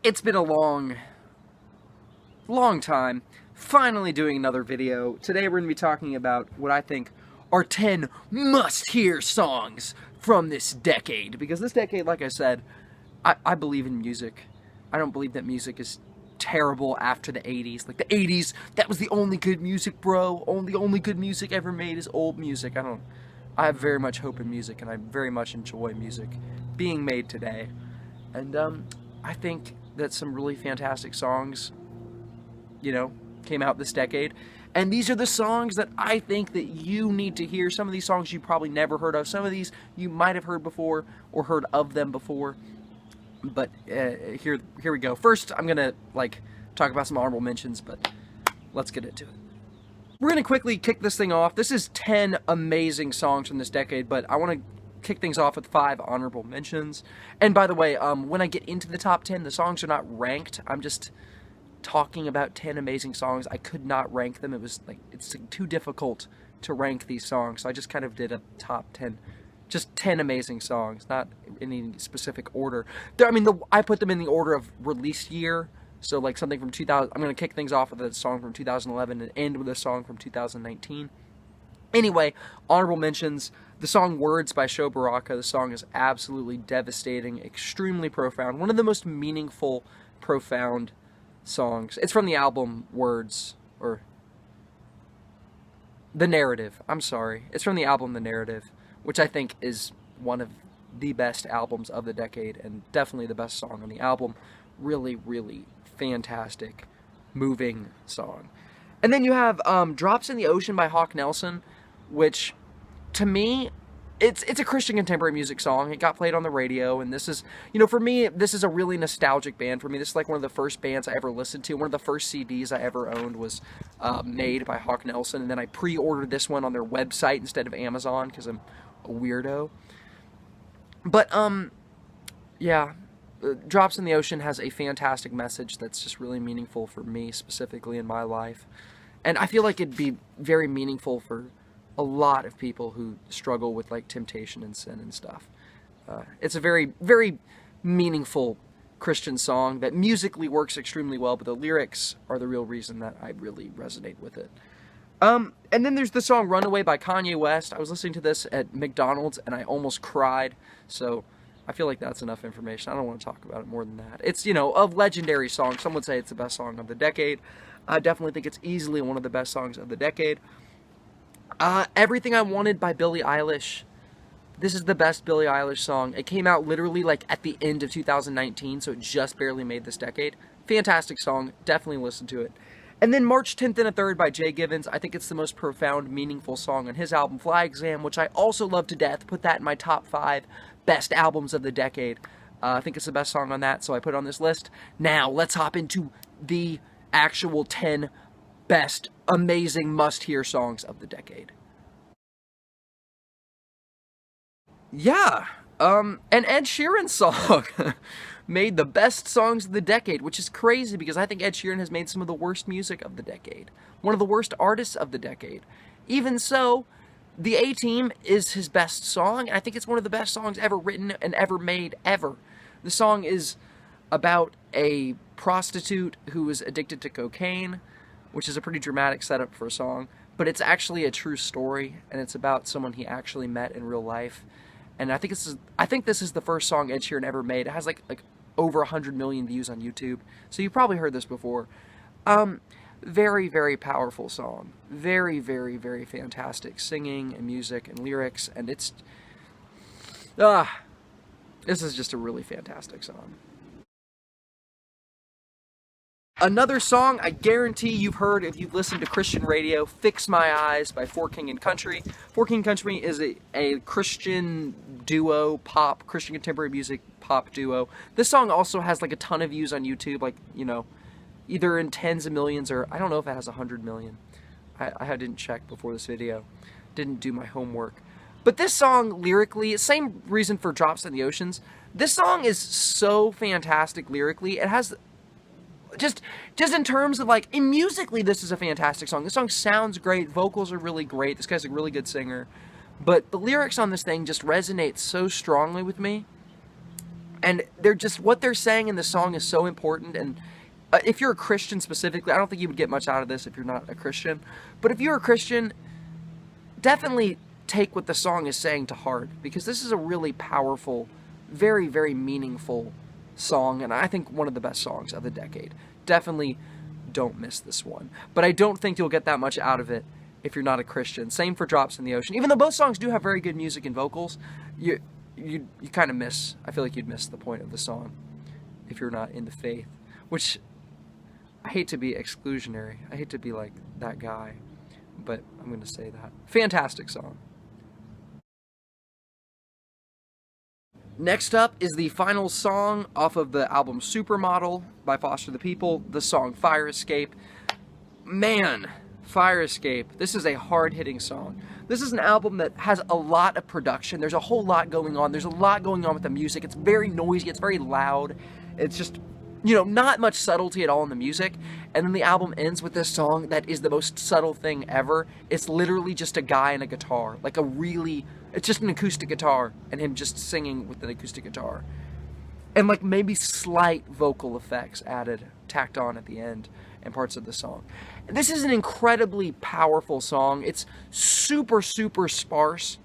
It's been a long time. Finally doing another video. Today we're going to be talking about what I think are 10 must-hear songs from this decade. Because this decade, like I said, I believe in music. I don't believe that music is terrible after the 80s. Like the 80s, that was the only good music, bro. The only good music ever made is old music. I have very much hope in music, and I very much enjoy music being made today. And I think that some really fantastic songs, came out this decade. And these are the songs that I think that you need to hear. Some of these songs you probably never heard of. Some of these you might have heard before or heard of them before. But here we go. First, I'm gonna talk about some honorable mentions, but let's get into it. We're gonna quickly kick this thing off. This is 10 amazing songs from this decade, but I want to kick things off with 5 honorable mentions. And by the way, when I get into the top 10, the songs are not ranked. I'm just talking about 10 amazing songs. I could not rank them. It's too difficult to rank these songs. So I just kind of did a top 10, just 10 amazing songs, not in any specific order. I put them in the order of release year. So something from 2000. I'm going to kick things off with a song from 2011 and end with a song from 2019. Anyway, honorable mentions. The song Words by Sho Baraka. The song is absolutely devastating, extremely profound. One of the most meaningful, profound songs. It's from the album Words, or The Narrative. I'm sorry. It's from the album The Narrative, which I think is one of the best albums of the decade, and definitely the best song on the album. Really, really fantastic, moving song. And then you have Drops in the Ocean by Hawk Nelson, which, to me, it's a Christian contemporary music song. It got played on the radio, and this is, for me, this is a really nostalgic band for me. This is one of the first bands I ever listened to. One of the first CDs I ever owned was made by Hawk Nelson, and then I pre-ordered this one on their website instead of Amazon because I'm a weirdo. But, yeah, Drops in the Ocean has a fantastic message that's just really meaningful for me, specifically in my life. And I feel like it'd be very meaningful for a lot of people who struggle with temptation and sin and stuff. It's a very, very meaningful Christian song that musically works extremely well, but the lyrics are the real reason that I really resonate with it. And then there's the song Runaway by Kanye West. I was listening to this at McDonald's and I almost cried, so I feel like that's enough information. I don't want to talk about it more than that. It's, a legendary song. Some would say it's the best song of the decade. I definitely think it's easily one of the best songs of the decade. Everything I Wanted by Billie Eilish. This is the best Billie Eilish song. It came out literally at the end of 2019, so it just barely made this decade. Fantastic song. Definitely listen to it. And then March 10th and a Third by Jay Gibbons. I think it's the most profound, meaningful song on his album Fly Exam, which I also love to death. Put that in my top 5 best albums of the decade. I think it's the best song on that, so I put it on this list. Now, let's hop into the actual 10 best, amazing, must-hear songs of the decade. Yeah, an Ed Sheeran song made the best songs of the decade, which is crazy because I think Ed Sheeran has made some of the worst music of the decade. One of the worst artists of the decade. Even so, The A-Team is his best song, and I think it's one of the best songs ever written and ever made, ever. The song is about a prostitute who is addicted to cocaine, which is a pretty dramatic setup for a song, but it's actually a true story, and it's about someone he actually met in real life. And I think this is the first song Ed Sheeran ever made. It has over 100 million views on YouTube, so you've probably heard this before. Very, very powerful song. Very, very, very fantastic singing and music and lyrics, and this is just a really fantastic song. Another song I guarantee you've heard if you've listened to Christian radio, Fix My Eyes by For King and Country. For King and Country is a Christian duo, Christian contemporary music pop duo. This song also has a ton of views on YouTube, either in tens of millions or I don't know if it has 100 million. I didn't check before this video. Didn't do my homework. But this song, lyrically, same reason for Drops in the Oceans. This song is so fantastic lyrically. It has just in terms of musically, this is a fantastic song. This song sounds great. Vocals are really great. This guy's a really good singer. But the lyrics on this thing just resonate so strongly with me. And they're just, what they're saying in the song is so important. And if you're a Christian specifically, I don't think you would get much out of this if you're not a Christian. But if you're a Christian, definitely take what the song is saying to heart, because this is a really powerful, very, very meaningful song, and I think one of the best songs of the decade. Definitely don't miss this one. But I don't think you'll get that much out of it if you're not a Christian. Same for Drops in the Ocean. Even though both songs do have very good music and vocals, you kind of miss, I feel like you'd miss the point of the song if you're not in the faith, which I hate to be exclusionary. I hate to be like that guy, but I'm going to say that. Fantastic song. Next up is the final song off of the album Supermodel by Foster the People, the song Fire Escape. Man, Fire Escape, this is a hard-hitting song. This is an album that has a lot of production. There's a whole lot going on. There's a lot going on with the music. It's very noisy. It's very loud. It's just, you know, not much subtlety at all in the music. And then the album ends with this song that is the most subtle thing ever. It's literally just a guy and a guitar. Like a really, it's just an acoustic guitar and him just singing with an acoustic guitar. And like maybe slight vocal effects added, tacked on at the end and parts of the song. This is an incredibly powerful song. It's super, super sparse.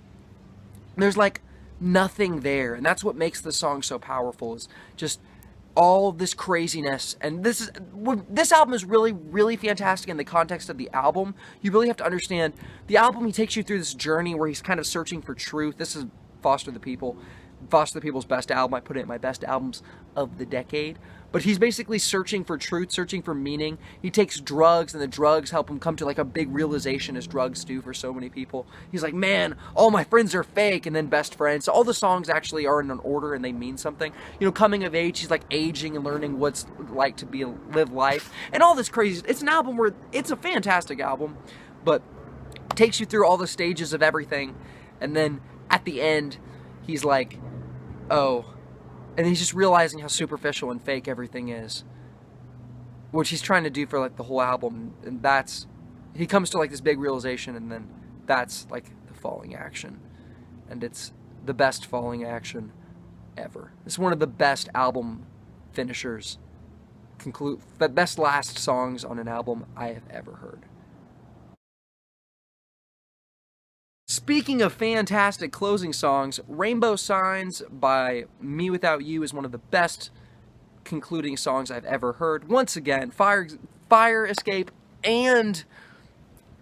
There's like nothing there. And that's what makes the song so powerful, is just all this craziness. And this album is really, really fantastic in the context of the album. You really have to understand the album. He takes you through this journey where he's kind of searching for truth. This is Foster the People. Foster the People's best album. I put it in my best albums of the decade. But he's basically searching for truth, searching for meaning. He takes drugs, and the drugs help him come to like a big realization, as drugs do for so many people. He's like, man, all my friends are fake, and then best friends. So all the songs actually are in an order and they mean something. You know, coming of age, he's like aging and learning what's like to live life. And all this crazy. It's an album where it's a fantastic album, but takes you through all the stages of everything. And then at the end, he's like, oh, and he's just realizing how superficial and fake everything is, which he's trying to do for like the whole album. And that's, he comes to like this big realization, and then that's like the falling action, and it's the best falling action ever. It's one of the best album finishers, the best last songs on an album I have ever heard. Speaking of fantastic closing songs, Rainbow Signs by Me Without You is one of the best concluding songs I've ever heard. Once again, Fire Escape and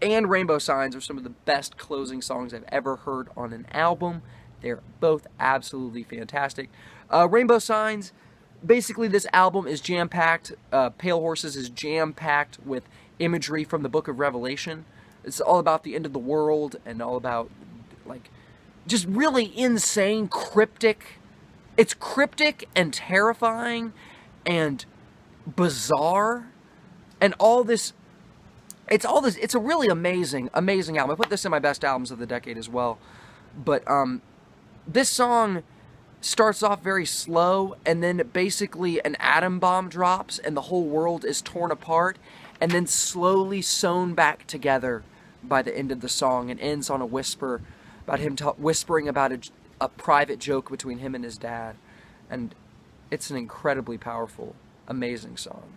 Rainbow Signs are some of the best closing songs I've ever heard on an album. They're both absolutely fantastic. Rainbow Signs, basically this album is jam-packed. Pale Horses is jam-packed with imagery from the book of Revelation. It's all about the end of the world and all about, like, just really insane, cryptic. It's cryptic and terrifying and bizarre and all this. It's a really amazing, amazing album. I put this in my best albums of the decade as well. But this song starts off very slow, and then basically an atom bomb drops and the whole world is torn apart, and then slowly sewn back together by the end of the song, and ends on a whisper about him whispering about a private joke between him and his dad. And it's an incredibly powerful, amazing song.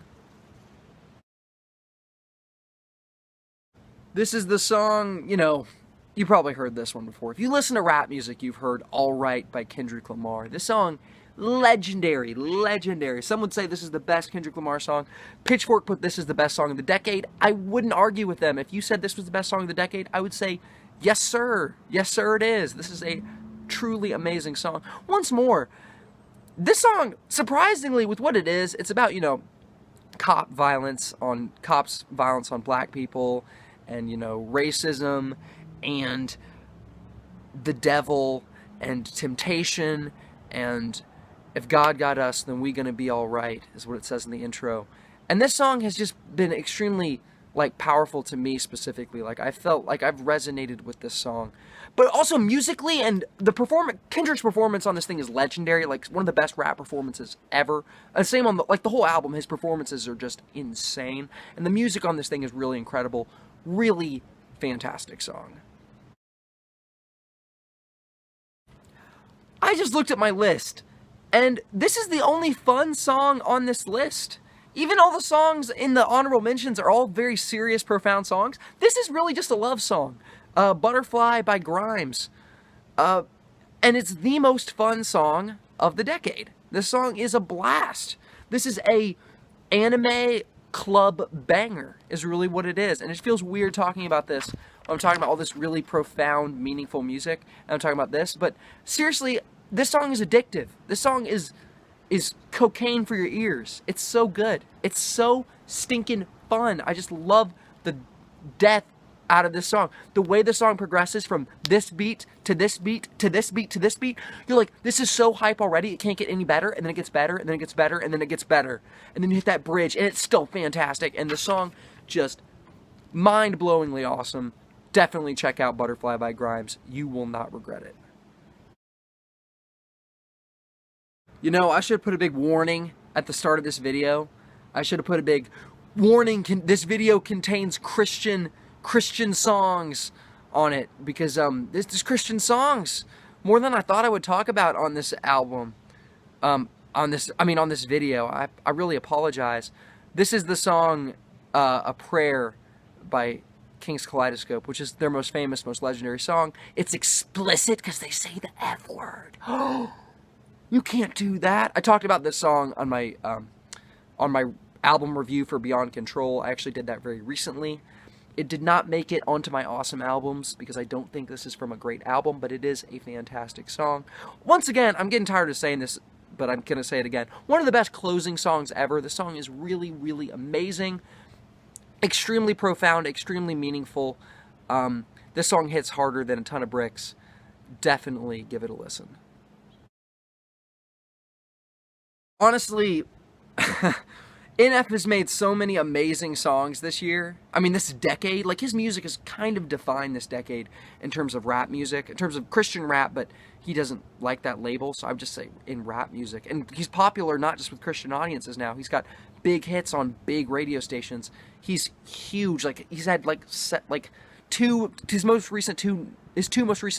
This is the song, you know, you probably heard this one before. If you listen to rap music, you've heard All Right by Kendrick Lamar. This song, legendary, legendary. Some would say this is the best Kendrick Lamar song. Pitchfork put this as the best song of the decade. I wouldn't argue with them. If you said this was the best song of the decade, I would say, yes, sir. Yes, sir, it is. This is a truly amazing song. Once more, this song, surprisingly, with what it is, it's about, you know, cops violence on black people, and, you know, racism, and the devil, and temptation, and if God got us, then we gonna be all right, is what it says in the intro. And this song has just been extremely, like, powerful to me specifically. Like, I felt like I've resonated with this song. But also musically, and Kendrick's performance on this thing is legendary. Like, one of the best rap performances ever. And same on the whole album, his performances are just insane. And the music on this thing is really incredible. Really fantastic song. I just looked at my list. And this is the only fun song on this list. Even all the songs in the honorable mentions are all very serious, profound songs. This is really just a love song. Butterfly by Grimes. And it's the most fun song of the decade. This song is a blast. This is a anime club banger, is really what it is. And it feels weird talking about this. I'm talking about all this really profound, meaningful music, and I'm talking about this. But seriously, this song is addictive. This song is cocaine for your ears. It's so good. It's so stinking fun. I just love the death out of this song. The way the song progresses from this beat to this beat to this beat to this beat, you're like, this is so hype already, it can't get any better, and then it gets better, and then it gets better, and then it gets better. And then you hit that bridge, and it's still fantastic. And the song just mind-blowingly awesome. Definitely check out Butterfly by Grimes. You will not regret it. You know, I should have put a big warning at the start of this video. I should have put a big warning, this video contains Christian songs on it, because there's Christian songs more than I thought I would talk about on this album. On this video. I really apologize. This is the song A Prayer by King's Kaleidoscope, which is their most famous, most legendary song. It's explicit because they say the F word. You can't do that. I talked about this song on my album review for Beyond Control. I actually did that very recently. It did not make it onto my awesome albums because I don't think this is from a great album, but it is a fantastic song. Once again, I'm getting tired of saying this, but I'm going to say it again. One of the best closing songs ever. The song is really, really amazing. Extremely profound, extremely meaningful. This song hits harder than a ton of bricks. Definitely give it a listen. Honestly, NF has made so many amazing songs this year. I mean, this decade. Like, his music has kind of defined this decade in terms of rap music, in terms of Christian rap, but he doesn't like that label, so I would just say in rap music. And he's popular not just with Christian audiences now. He's got big hits on big radio stations. He's huge. Like, he's had his two most recent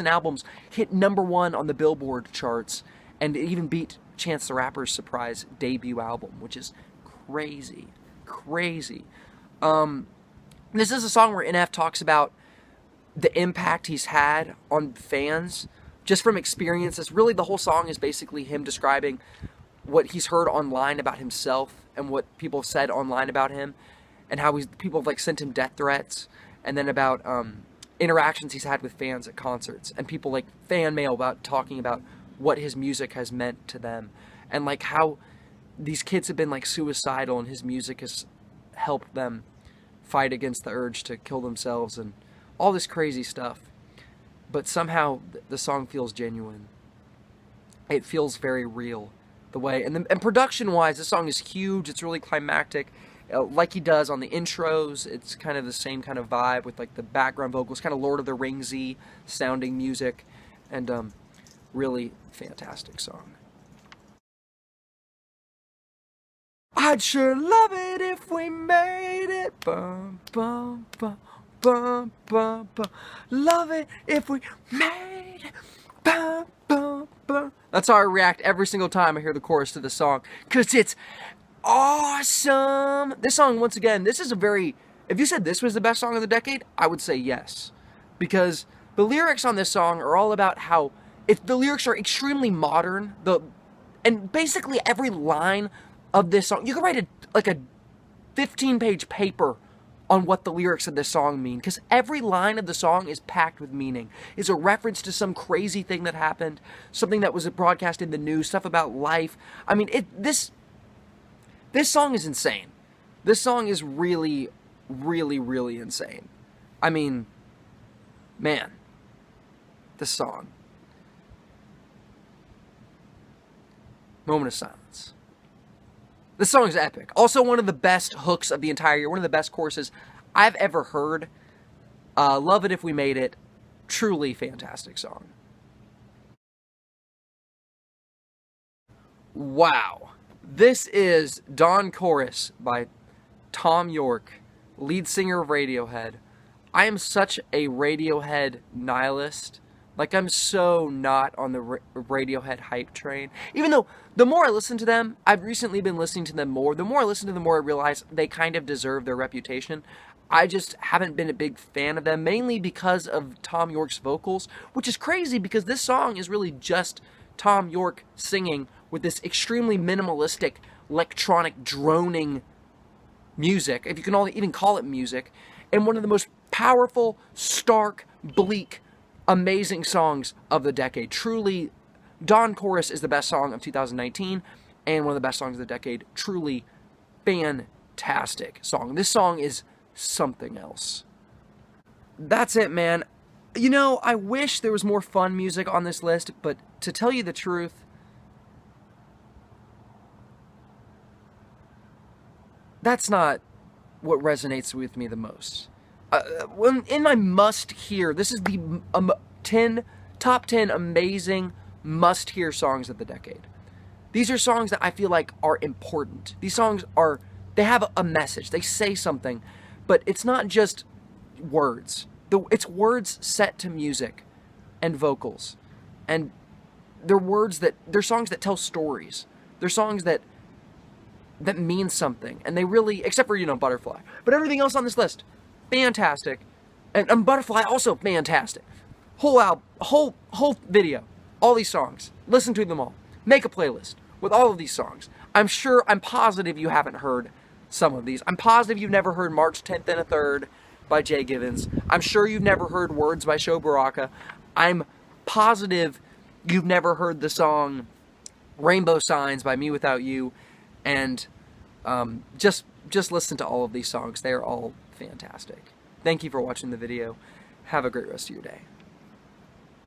albums hit #1 on the Billboard charts, and it even beat Chance the Rapper's surprise debut album, which is crazy. This is a song where NF talks about the impact he's had on fans just from experiences. Really, the whole song is basically him describing what he's heard online about himself and what people have said online about him, and how people have sent him death threats, and then about interactions he's had with fans at concerts, and people fan mail about talking about what his music has meant to them, and how these kids have been suicidal, and his music has helped them fight against the urge to kill themselves and all this crazy stuff. But somehow the song feels genuine. It feels very real. The way, and production wise, the song is huge. It's really climactic. Like he does on the intros, it's kind of the same kind of vibe with the background vocals, kind of Lord of the Ringsy sounding music, and really fantastic song. I'd sure love it if we made it. Bum, bum, bum, bum, bum, bum. Love it if we made it. Bum, bum, bum. That's how I react every single time I hear the chorus to the song, because it's awesome. This song, once again, this is if you said this was the best song of the decade, I would say yes. Because the lyrics on this song are all about how, the lyrics are extremely modern, and basically every line of this song, you could write a 15-page paper on what the lyrics of this song mean, because every line of the song is packed with meaning. It's a reference to some crazy thing that happened, something that was broadcast in the news, stuff about life. I mean, this song is insane. This song is really, really, really insane. I mean, man, this song. Moment of silence. This song is epic. Also, one of the best hooks of the entire year. One of the best choruses I've ever heard. Love it if we made it. Truly fantastic song. Wow. This is Dawn Chorus by Tom York, lead singer of Radiohead. I am such a Radiohead nihilist. Like, I'm so not on the Radiohead hype train. Even though, the more I listen to them, I've recently been listening to them more. The more I listen to them, the more I realize they kind of deserve their reputation. I just haven't been a big fan of them, mainly because of Tom York's vocals, which is crazy because this song is really just Tom York singing with this extremely minimalistic, electronic, droning music, if you can even call it music, and one of the most powerful, stark, bleak, amazing songs of the decade. Truly, Dawn Chorus is the best song of 2019, and one of the best songs of the decade. Truly fantastic song. This song is something else. That's it, man. You know, I wish there was more fun music on this list, but to tell you the truth, that's not what resonates with me the most. When in my must-hear, this is the top 10 amazing must-hear songs of the decade. These are songs that I feel like are important. These songs they have a message. They say something, but it's not just words. It's words set to music and vocals. And they're songs that tell stories. They're songs that mean something. And they really, except for, Butterfly. But everything else on this list, fantastic. And Butterfly, also fantastic. Whole video, all these songs. Listen to them all. Make a playlist with all of these songs. I'm positive you haven't heard some of these. I'm positive you've never heard March 10th and a Third by Jay Givens. I'm sure you've never heard Words by Sho Baraka. I'm positive you've never heard the song Rainbow Signs by Me Without You. And just listen to all of these songs. They are all fantastic. Thank you for watching the video. Have a great rest of your day.